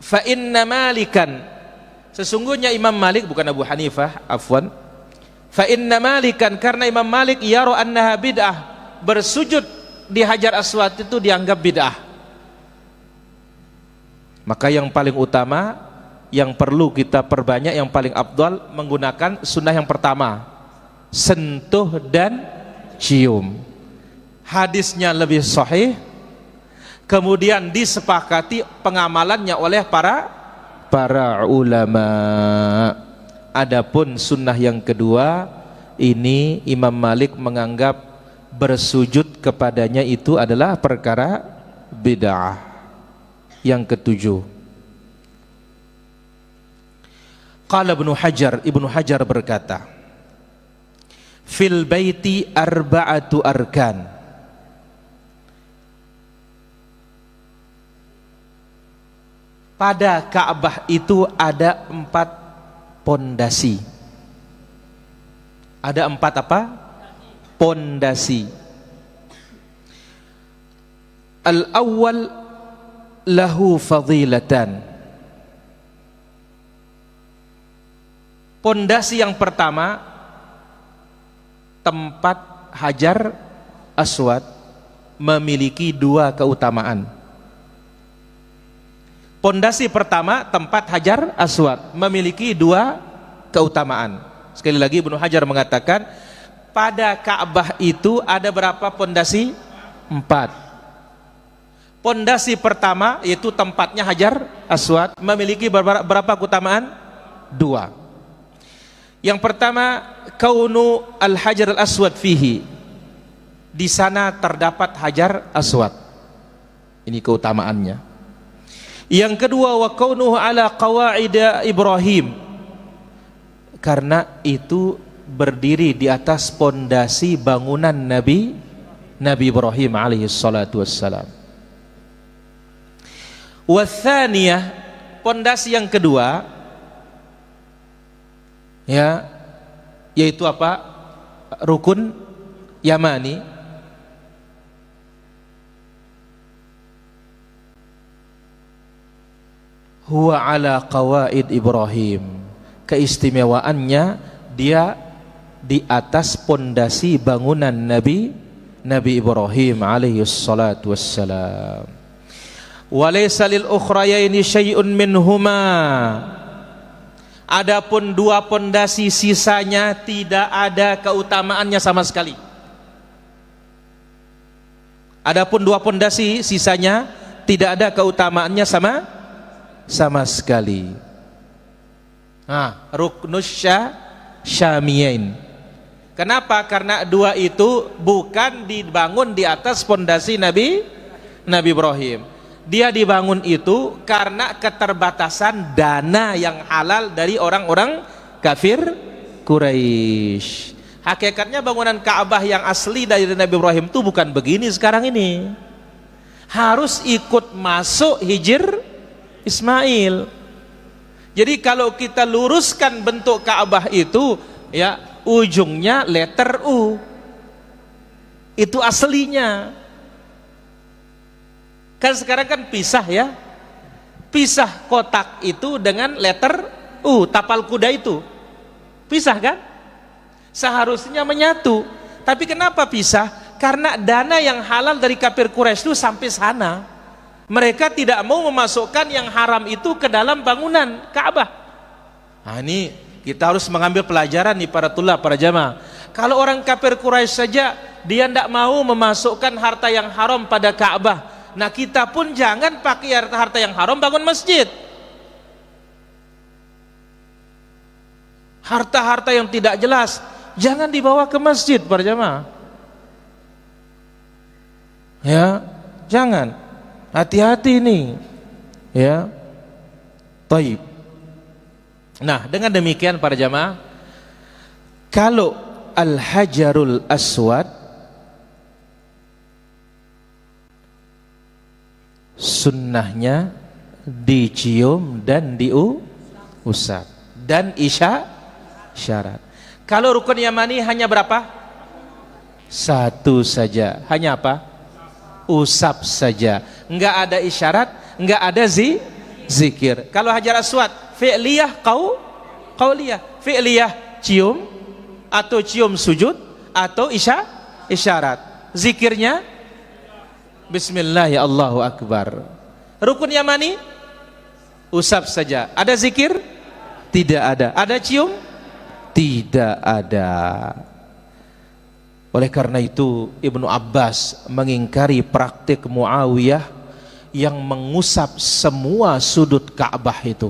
fa inna malikan, sesungguhnya Imam Malik, bukan Abu Hanifah, afwan, fa inna malikan, karena Imam Malik yara annaha bid'ah, bersujud di hajar aswad itu dianggap bid'ah. Maka yang paling utama, yang perlu kita perbanyak, yang paling afdal, menggunakan sunnah yang pertama, sentuh dan cium. Hadisnya lebih sahih, kemudian disepakati pengamalannya oleh para ulama. Adapun sunnah yang kedua ini, Imam Malik menganggap bersujud kepadanya itu adalah perkara bid'ah. Yang ketujuh, qala Ibnu Hajar berkata, fil baiti arba'atu arkan, pada Ka'bah itu ada 4 pondasi. Ada 4 apa? Pondasi. Al-awwal lahu fadilatan. Pondasi yang pertama, tempat hajar aswad memiliki 2 keutamaan. Pondasi pertama, tempat hajar aswad memiliki 2 keutamaan. Sekali lagi Ibnu Hajar mengatakan, pada Ka'bah itu ada berapa pondasi? 4. Pondasi pertama, yaitu tempatnya hajar aswad, memiliki berapa keutamaan? 2. Yang pertama, kaunu al-hajar al-aswad fihi, di sana terdapat hajar aswad. Ini keutamaannya. Yang kedua, wa kaunuhu ala qawaida Ibrahim, Karena itu berdiri di atas pondasi bangunan Nabi Ibrahim alaihi salatu wassalam. Wathaniyah, pondasi yang kedua, ya, yaitu apa? Rukun Yamani. Huwa ala qawaid Ibrahim. Keistimewaannya dia di atas pondasi bangunan Nabi Ibrahim alaihi salatu wassalam. Walaysa lil ukhrayaini syai'un minhuma. Adapun dua pondasi sisanya tidak ada keutamaannya sama sekali. Adapun dua pondasi sisanya tidak ada keutamaannya sama sekali. Ruknus syamiyain. Kenapa? Karena dua itu bukan dibangun di atas pondasi Nabi Ibrahim. Dia dibangun itu karena keterbatasan dana yang halal dari orang-orang kafir Quraisy. Hakikatnya bangunan Ka'bah yang asli dari Nabi Ibrahim itu bukan begini sekarang ini. Harus ikut masuk Hijr Ismail. Jadi kalau kita luruskan bentuk Ka'bah itu, ya, ujungnya letter U. Itu aslinya. Kan sekarang kan pisah, ya. Pisah kotak itu dengan letter U, tapal kuda itu. Pisah kan? Seharusnya menyatu. Tapi kenapa pisah? Karena dana yang halal dari kafir Quraisy itu sampai sana. Mereka tidak mau memasukkan yang haram itu ke dalam bangunan Ka'bah. Nah, ini kita harus mengambil pelajaran nih para tulab, para jamaah. Kalau orang kafir Quraisy saja dia tidak mau memasukkan harta yang haram pada Ka'bah, nah kita pun jangan pakai harta yang haram bangun masjid. Harta-harta yang tidak jelas jangan dibawa ke masjid para jamaah. Ya, jangan. Hati-hati nih. Ya. Taib. Nah, dengan demikian para jamaah, kalau Al-Hajarul Aswad sunnahnya dicium dan diusap dan isyarat. Kalau rukun Yamani hanya berapa? Satu saja. Hanya apa? Usap saja. Enggak ada isyarat, enggak ada zikir. Kalau Hajar Aswad fi'liyah qauliyah. Fi'liyah cium atau cium sujud atau isyarat. Zikirnya Bismillah ya Allahu Akbar. Rukun Yamani usap saja. Ada zikir? Tidak ada. Ada cium? Tidak ada. Oleh karena itu Ibnu Abbas mengingkari praktik Muawiyah yang mengusap semua sudut Ka'bah itu.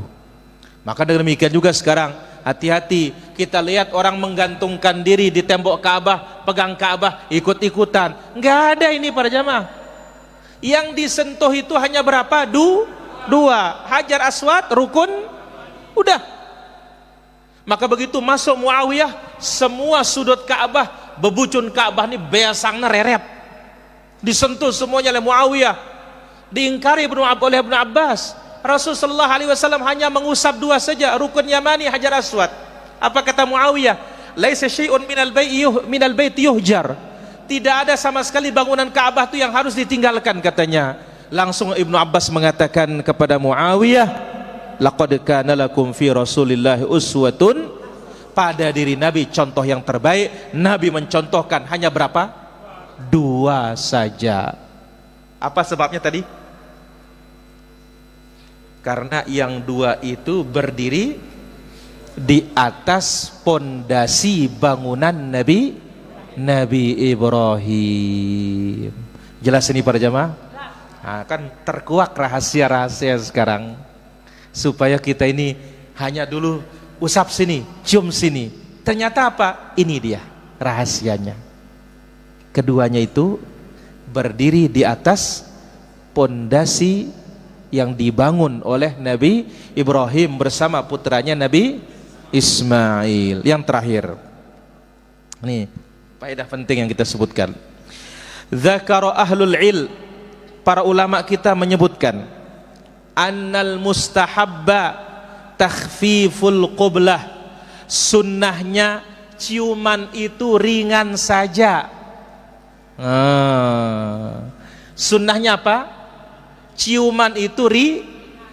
Maka dengan demikian juga sekarang hati-hati, kita lihat orang menggantungkan diri di tembok Ka'bah, pegang Ka'bah, ikut-ikutan. Enggak ada ini para jamaah. Yang disentuh itu hanya berapa? Dua. Hajar Aswad, rukun, udah. Maka begitu masuk Muawiyah, semua sudut Ka'bah, bebucun Ka'bah ini beasangna rerep, disentuh semuanya oleh Muawiyah. Diingkari oleh Ibnu Abbas. Rasulullah SAW hanya mengusap dua saja, rukun Yamani, Hajar Aswad. Apa kata Muawiyah? Laisa syai'un minal bait yuhjar. Tidak ada sama sekali bangunan Ka'bah itu yang harus ditinggalkan katanya. Langsung Ibnu Abbas mengatakan kepada Muawiyah, laqad kana lakum fi Rasulillahi uswatun, pada diri Nabi contoh yang terbaik. Nabi mencontohkan hanya berapa? Dua saja. Apa sebabnya tadi? Karena yang dua itu berdiri di atas pondasi bangunan Nabi Ibrahim. Jelas ini para jamaah? Nah, kan terkuak rahasia-rahasia sekarang, supaya kita ini hanya dulu usap sini, cium sini. Ternyata apa? Ini dia rahasianya. Keduanya itu berdiri di atas pondasi yang dibangun oleh Nabi Ibrahim bersama putranya Nabi Ismail. Yang terakhir, ini faedah penting yang kita sebutkan. Dzakara ahlul ilm, para ulama kita menyebutkan, annal mustahabba takhfiful qublah, sunnahnya ciuman itu ringan saja. Sunnahnya apa? Ciuman itu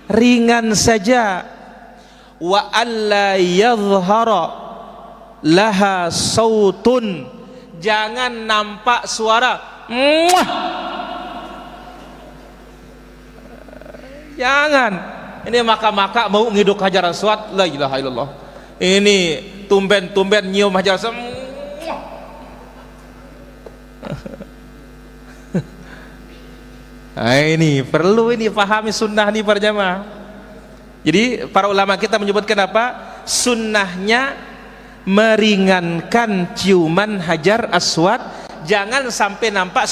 ringan saja. Wa alla yadhhara laha sautun, jangan nampak suara. Jangan. Ini maka mau ngiduk Hajar Aswad, la ilaha illallah. Ini tumben nyium Hajar Aswad. Nah, ini perlu pahami sunnah nih para jamaah. Jadi para ulama kita menyebutkan apa? Sunnahnya meringankan ciuman Hajar Aswad, jangan sampai nampak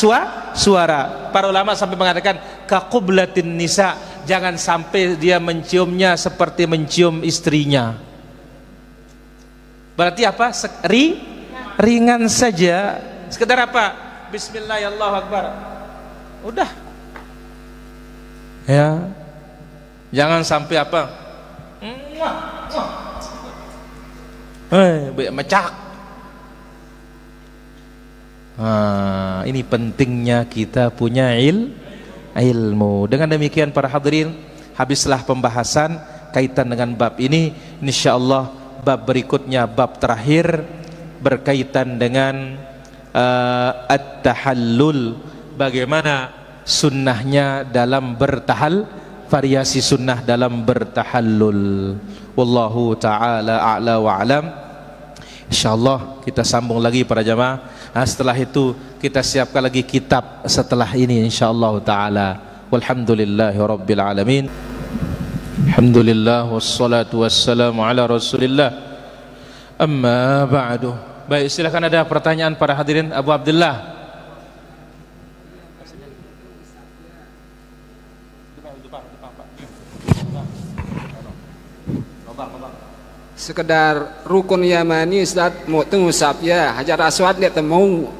suara. Para ulama sampai mengatakan kaqublatin nisa, jangan sampai dia menciumnya seperti mencium istrinya. Berarti apa? Ringan saja. Sekedar apa? Bismillahirrahmanirrahim. Udah. Ya. Jangan sampai apa? Mecak. Ini pentingnya kita punya ilmu. Dengan demikian para hadirin, habislah pembahasan kaitan dengan bab ini. Insyaallah bab berikutnya, bab terakhir, berkaitan dengan at-tahallul, bagaimana sunnahnya dalam variasi sunnah dalam bertahallul. Wallahu ta'ala a'la wa alam. Insyaallah kita sambung lagi para jamaah. Setelah itu kita siapkan lagi kitab setelah ini insyaallah ta'ala. Walhamdulillahi rabbil alamin. Alhamdulillah wassalatu wassalamu ala rasulillah. Amma ba'du. Baik, silakan ada pertanyaan para hadirin. Abu Abdullah. Sekedar rukun Yamani Ustaz, mau ngusap ya Hajar Aswad dia temu.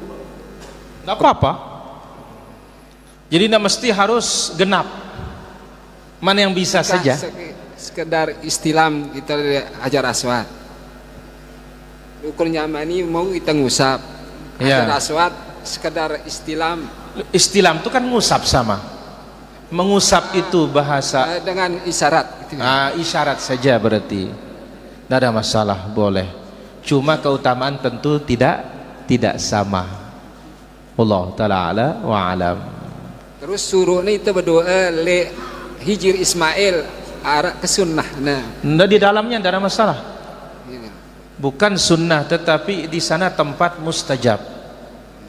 Enggak apa-apa. Jadi tidak mesti harus genap. Mana yang bisa saja. Sekedar istilam kita Hajar Aswad. Rukun Yamani mau kita ngusap. Hajar Aswad sekedar istilam. Istilam itu kan ngusap sama. Mengusap itu bahasa dengan isyarat gitu. Isyarat saja berarti. Tidak ada masalah, boleh. Cuma keutamaan tentu tidak sama. Allah ta'ala ala wa alam. Terus suruh ini kita berdoa le hijir Ismail arah ke sunnah. Nah, di dalamnya tidak ada masalah. Bukan sunnah, tetapi di sana tempat mustajab.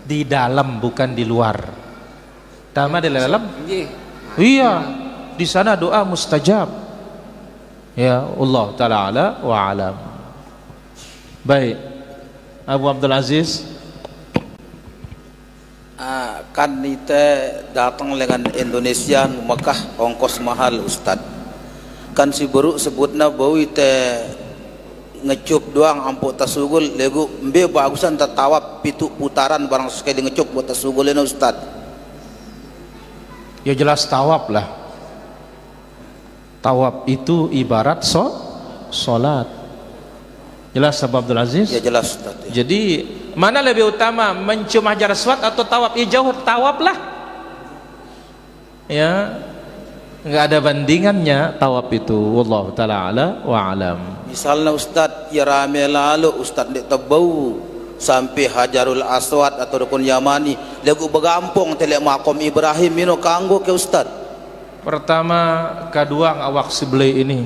Di dalam, bukan di luar. Tama di dalam? Iya, di sana doa mustajab. Ya Allah ta'ala ala wa alam. Baik, Abu Abdul Aziz. Kan kita datang dengan Indonesia Mekah ongkos mahal Ustad. Kan si baru sebutna bau ite ngecup doang ampuk tasugul legu mbe bagusan tatawab pitu putaran barang sekali ngecup buat tasugulnya Ustad. Ya jelas tawab lah. Tawab itu ibarat solat. Jelas Abu Abdul Aziz? Ya jelas Ustaz. Jadi mana lebih utama, mencium Hajar Aswad atau tawab? Ya jauh tawab lah. Ya, nggak ada bandingannya tawab itu. Wallahu ta'ala ala wa alam. Misalnya Ustaz ya rame lalu Ustaz dek tebau sampai Hajarul Aswad atau Rukun Yamani lagu begampung telek makom Ibrahim mino kanggo ke Ustaz. Pertama, kaduang awak sebelah ini.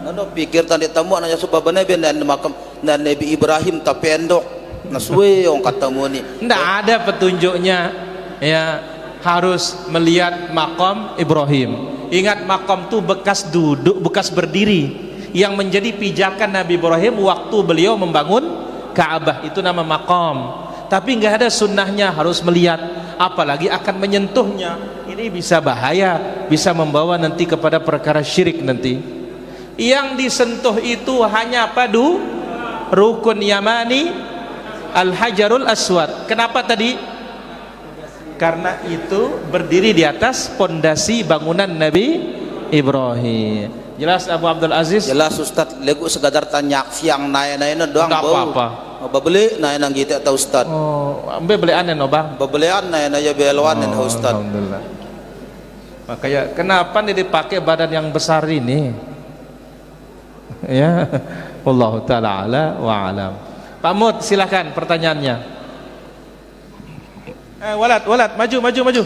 Nano pikir tadi tamu nanya sebabnya dan makam dan Nabi Ibrahim tapi endok naswe yang katamu ni. Tidak ada petunjuknya. Ya, harus melihat makam Ibrahim. Ingat makam tu bekas duduk, bekas berdiri, yang menjadi pijakan Nabi Ibrahim waktu beliau membangun Ka'bah. Itu nama makam. Tapi nggak ada sunnahnya harus melihat. apalagi akan menyentuhnya. Ini bisa bahaya, bisa membawa nanti kepada perkara syirik nanti. Yang disentuh itu hanya padu rukun yamani, al-hajarul aswad. Kenapa tadi? Karena itu berdiri di atas pondasi bangunan Nabi Ibrahim. Jelas Abu Abdul Aziz? Jelas Ustaz, legu sekadar tanya siang naik-naiknya doang Tak bau. apa-apa. Babeli naik nang gitu atau Ustaz. Oh, ambil belian no bang. Babelian naik aja beluan Ustaz. Alhamdulillah. Makanya kenapa nih dipakai badan yang besar ini? Ya, wallahu taala ala wa alam. Pak Mud, silakan pertanyaannya. Walad, maju.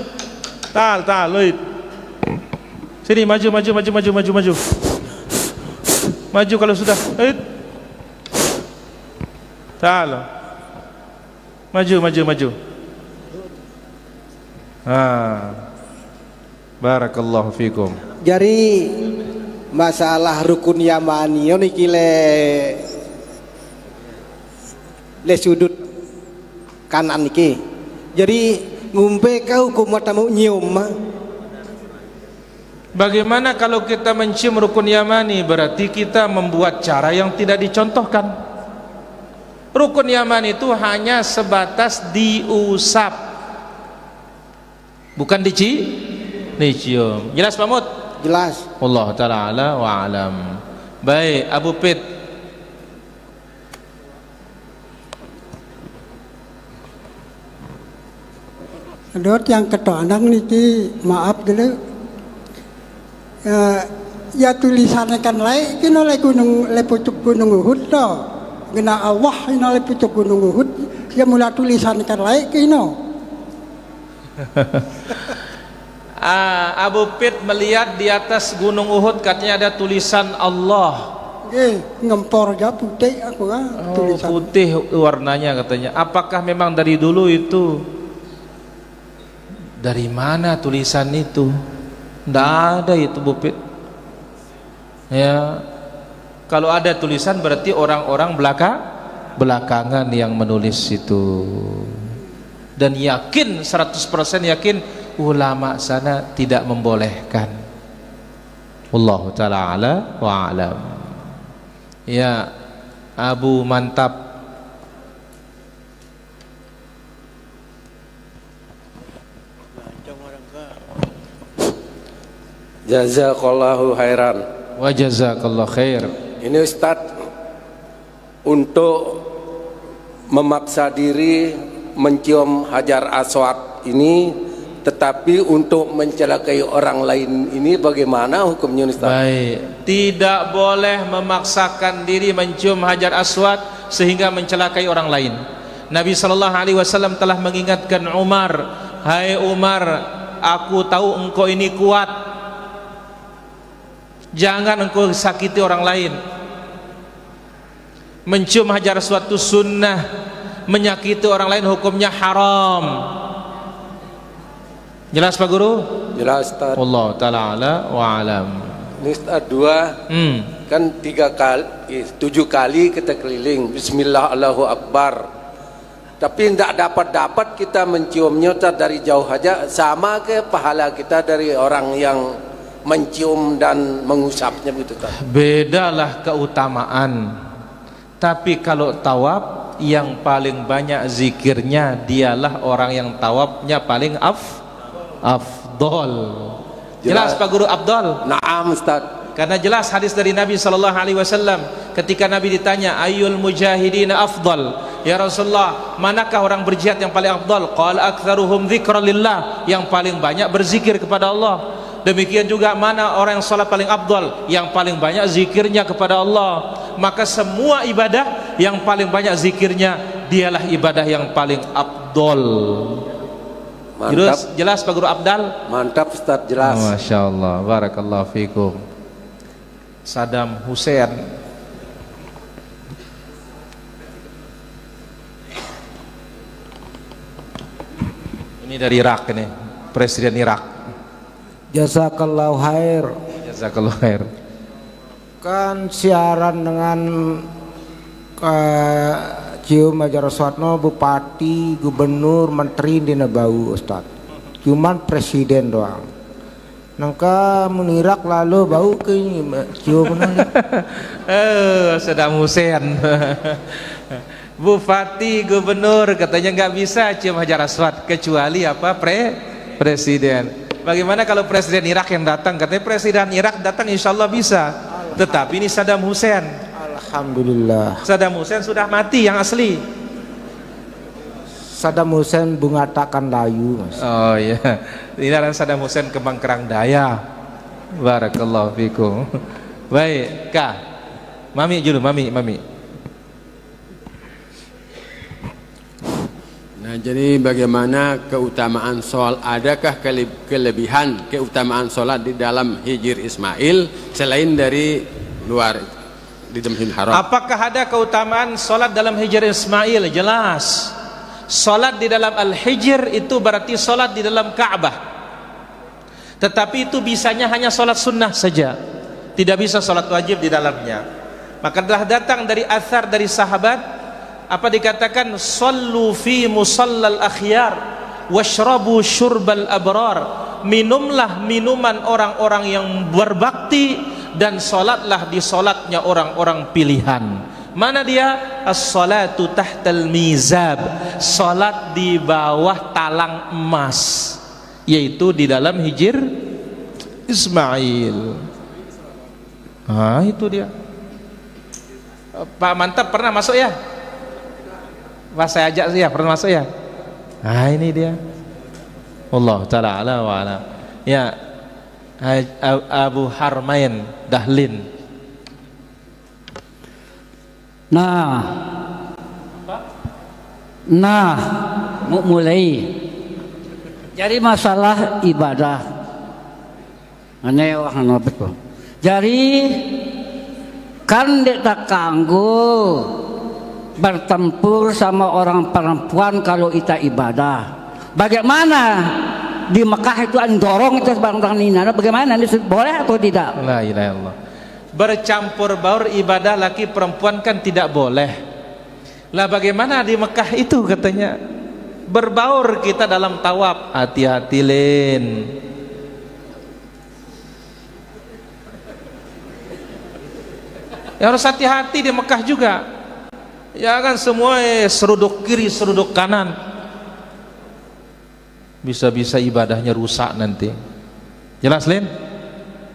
Tal, loid. Sini, maju. Maju kalau sudah. Tal. Maju. Barakallahu fikum. Jadi masalah rukun yamani niki le sudut kanan niki. Jadi ngumpe kau kumatamu nyium. Bagaimana kalau kita mencium rukun yamani? Berarti kita membuat cara yang tidak dicontohkan. Rukun yamani itu hanya sebatas diusap, bukan dicium. Jelas Pak Mut? Jelas. Allah ta'ala ala wa alam. Baik, Abu Pit. Dot yang ketuanan niki maaf dulu. Ya tulisannya kan lain, kena le pucuk gunung Uhud toh. Kena Allah kena le pucuk gunung Uhud. Ya mula tulisannya kan lain kena. Abu Pit melihat di atas gunung Uhud katanya ada tulisan Allah. Ngempor aja putih aku tulisan. Putih warnanya katanya. Apakah memang dari dulu itu? Dari mana tulisan itu? Tidak ada itu Bu Pit. Ya, kalau ada tulisan berarti orang-orang belakangan yang menulis itu. Dan yakin 100% yakin ulama sana tidak membolehkan. Wallahu ta'ala ala wa alam. Ya, Abu Mantap. Jazakallahu khairan. Wa jazakallahu khair. Ini Ustadz, untuk memaksa diri mencium hajar aswad ini, tetapi untuk mencelakai orang lain ini bagaimana hukumnya Ustadz? Baik, tidak boleh memaksakan diri mencium hajar aswad sehingga mencelakai orang lain. Nabi SAW telah mengingatkan Umar, hai Umar, aku tahu engkau ini kuat, jangan engkau sakiti orang lain. Mencium hajar aswad itu sunnah, menyakiti orang lain hukumnya haram. Jelas Pak Guru? Jelas Ustaz. Allah ta'ala ala wa alam. Ini Ustaz kan 7 kali kita keliling Bismillah Allahu Akbar, tapi tidak dapat kita menciumnya Ustaz dari jauh aja. Sama ke pahala kita dari orang yang mencium dan mengusapnya begitu Ustaz? Bedalah keutamaan. Tapi kalau tawaf yang paling banyak zikirnya dialah orang yang tawafnya paling afdol. Jelas Pak Guru afdol? Naam Ustaz. Karena jelas hadis dari Nabi SAW ketika Nabi ditanya ayyul mujahidina afdal, ya Rasulullah, manakah orang berjihad yang paling afdal? Qala aktsaruhum dzikran lillah, yang paling banyak berzikir kepada Allah. Demikian juga mana orang yang salat paling afdal? Yang paling banyak zikirnya kepada Allah. Maka semua ibadah yang paling banyak zikirnya dialah ibadah yang paling afdal. Mantap. Jelas Pak Guru Abdal? Mantap Ustaz, jelas. Masya Allah, barakallahu fikum. Saddam Hussein. Ini dari Irak ini, Presiden Irak. Jazakallahu khair. Jazakallahu khair. Kan siaran dengan cium hajar aswadno bupati, gubernur, menteri dina bau Ustaz. Cuman presiden doang. Nangka munirak lalu bau ke cium Saddam Hussein. Bupati, gubernur katanya nggak bisa cium hajar aswad kecuali apa presiden. Bagaimana kalau presiden Irak yang datang? Katanya presiden Irak datang insya Allah bisa. Tetapi ini Saddam Hussein. Alhamdulillah. Saddam Hussein sudah mati yang asli. Saddam Hussein bunga takkan layu Mas. Oh iya. Ini adalah Saddam Hussein kembang kerang daya. Barakallahu fikum. Baik, Kak. Mami dulu, mami. Nah, jadi bagaimana keutamaan sholat? Adakah kelebihan keutamaan sholat di dalam Hijr Ismail selain dari luar di Masjidil Haram? Apakah ada keutamaan sholat dalam Hijr Ismail? Jelas. Sholat di dalam Al-Hijr itu berarti sholat di dalam Ka'bah. Tetapi itu bisanya hanya sholat sunnah saja. Tidak bisa sholat wajib di dalamnya. Maka telah datang dari athar dari sahabat, apa dikatakan, sallu fi musallal akhyar washrabu syurbal abrar, minumlah minuman orang-orang yang berbakti dan salatlah di salatnya orang-orang pilihan. Mana dia? As-salatu tahtal mizab, salat di bawah talang emas, yaitu di dalam Hijr Ismail. Itu dia. Pak Mantap pernah masuk ya? Pas saya ajak sih ya, pernah masuk ya? Ini dia. Allah Ta'ala ala wa ala. Ya, Abu Harmain Dahlin. Mau mulai. Jadi masalah ibadah. Aneh orang betul. Jadi kan kita kanggo bertempur sama orang perempuan kalau kita ibadah. Bagaimana di Mekah itu dorong itu barang-barang ini? Bagaimana? Boleh atau tidak? La ilaha illallah. Bercampur baur ibadah laki perempuan kan tidak boleh. Lah bagaimana di Mekah itu katanya? Berbaur kita dalam tawaf. Hati-hati Lin. Ya harus hati-hati di Mekah juga. Ya kan semua seruduk kiri, seruduk kanan. Bisa-bisa ibadahnya rusak nanti. Jelas Lin?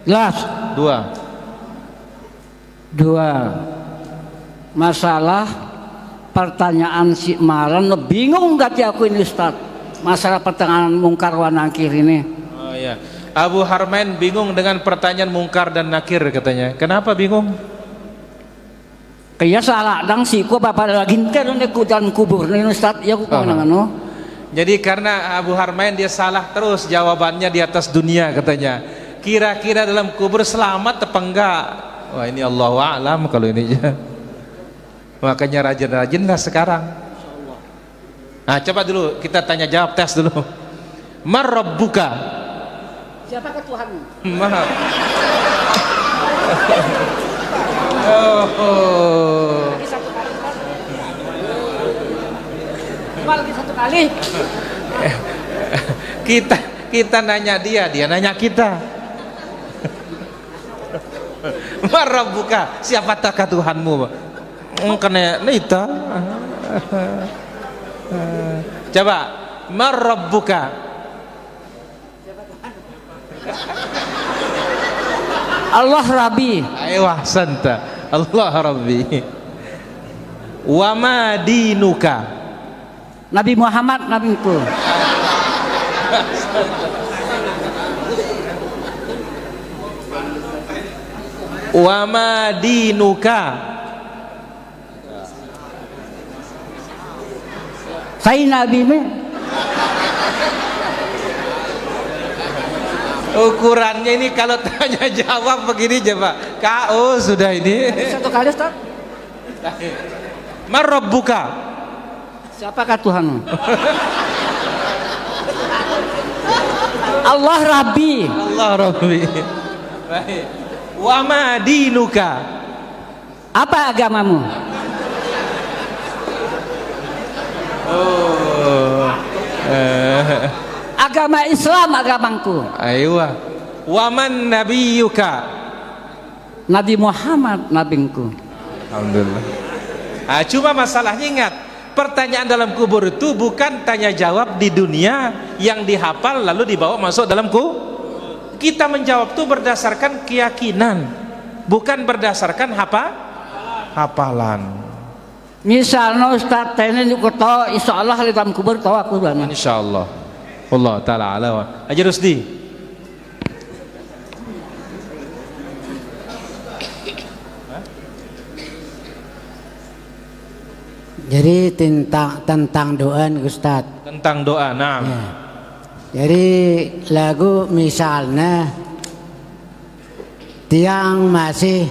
Jelas. Dua. Masalah pertanyaan si Maran, bingung gak aku ini Ustaz? Masalah pertanyaan mungkar wa nakir ini. Oh ya. Abu Harmain bingung dengan pertanyaan mungkar dan nakir katanya. Kenapa bingung? Kaya salah dang siku bapak lagi kan ku dalam kubur nih Ustaz ya ku pandangan. Jadi karena Abu Harmain dia salah terus jawabannya di atas dunia katanya. Kira-kira dalam kubur selamat apa enggak? Wah ini Allahu a'lam kalau ini. Makanya rajin-rajinlah sekarang. Nah coba dulu kita tanya jawab tes dulu. Marrabbuka. Siapakah Tuhanmu? Maaf. Lagi satu kali. Kita nanya dia nanya kita. Marrabbuka, siapakah Tuhanmu? Kena nita. Coba marrabbuka. Allah Rabbi. Ayo santa. Allah Rabbi. Wa ma dinuka. Nabi Muhammad nabiku. Wa ma dinuka. Saya nabi me. Ukurannya ini kalau tanya jawab begini coba. KO sudah ini. Satu kali Ustaz. Marrabbuka. Siapakah Tuhanmu? Allah Rabbi. Allah Rabbi. Baik. Wa ma dinuka. Apa agamamu? Oh. Agama Islam agamaku. Aywa. Waman nabiyuka? Nabi Muhammad nabingku. Alhamdulillah. Cuma masalahnya ingat, pertanyaan dalam kubur itu bukan tanya jawab di dunia yang dihafal lalu dibawa masuk dalam kubur. Kita menjawab itu berdasarkan keyakinan, bukan berdasarkan hafalan. Misalnya Ustaz tanya juga tahu, insya Allah di dalam kubur tahu aku banget. Insya Allah. Allah Taala ala. Haji Rusdi. Jadi tentang doa nih Ustaz. Tentang doa, nah. Ya. Jadi lagu misalnya tiang masih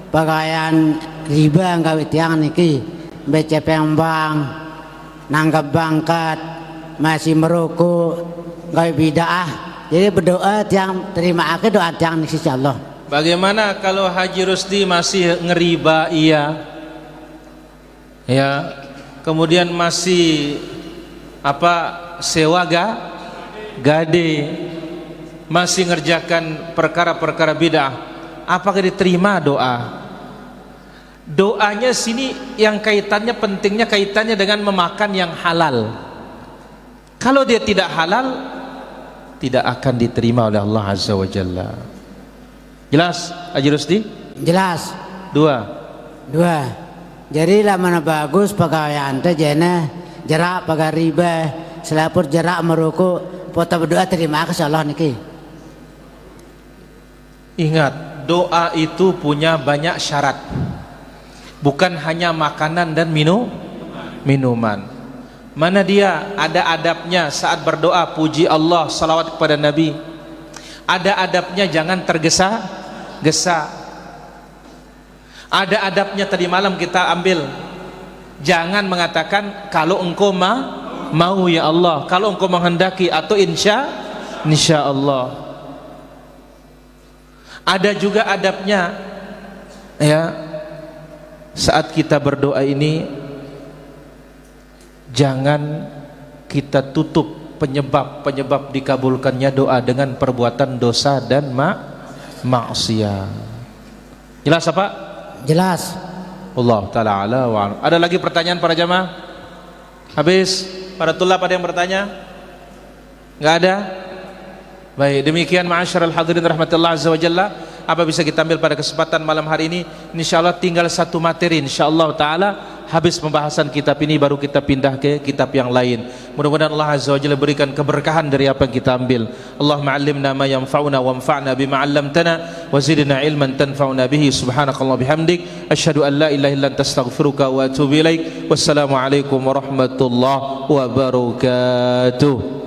pakaian riba gawe tiang niki becepeng bang nanggap bangkat masih merokok gawe bid'ah. Jadi berdoa tiang terima aja doa tiang niki insyaallah. Bagaimana kalau Haji Rusdi masih ngeriba iya? Ya, kemudian masih sewa gade, masih ngerjakan perkara-perkara bid'ah, apakah diterima doa? Doanya sini yang kaitannya pentingnya kaitannya dengan memakan yang halal. Kalau dia tidak halal, tidak akan diterima oleh Allah Azza wa Jalla. Jelas Haji Rusdi? Jelas. Dua. Jadi lah mana bagus pakaian teh jana jerak pakai riba selaput jerak merokok foto berdoa terima kasih Allah niki. Ingat, doa itu punya banyak syarat, bukan hanya makanan dan minuman. Mana dia ada adabnya saat berdoa, puji Allah, salawat kepada Nabi. Ada adabnya jangan tergesa-gesa. Ada adabnya tadi malam kita ambil, jangan mengatakan kalau engkau mau ya Allah, kalau engkau menghendaki, atau insya Allah. Ada juga adabnya ya, saat kita berdoa ini jangan kita tutup penyebab dikabulkannya doa dengan perbuatan dosa dan maksiat. Jelas apa? Jelas. Allah Ta'ala ala wa alam. Ada lagi pertanyaan para jamaah? Habis? Para tulab ada yang bertanya? Enggak ada? Baik, demikian ma'asyiral hadirin rahmatullah azza wa jalla, apa bisa kita ambil pada kesempatan malam hari ini. Insyaallah tinggal satu materi insyaallah taala. Habis pembahasan kitab ini baru kita pindah ke kitab yang lain. Mudah-mudahan Allah azza wa jalla berikan keberkahan dari apa yang kita ambil. Allahumma 'allimna ma yanfa'una wanfa'na bima 'allamtana wa zidna 'ilman tanfa'una bihi. Subhanakallah bihamdik asyhadu an la ilaha illa anta astaghfiruka wa atubu ilaik. Wassalamu alaikum warahmatullahi wabarakatuh.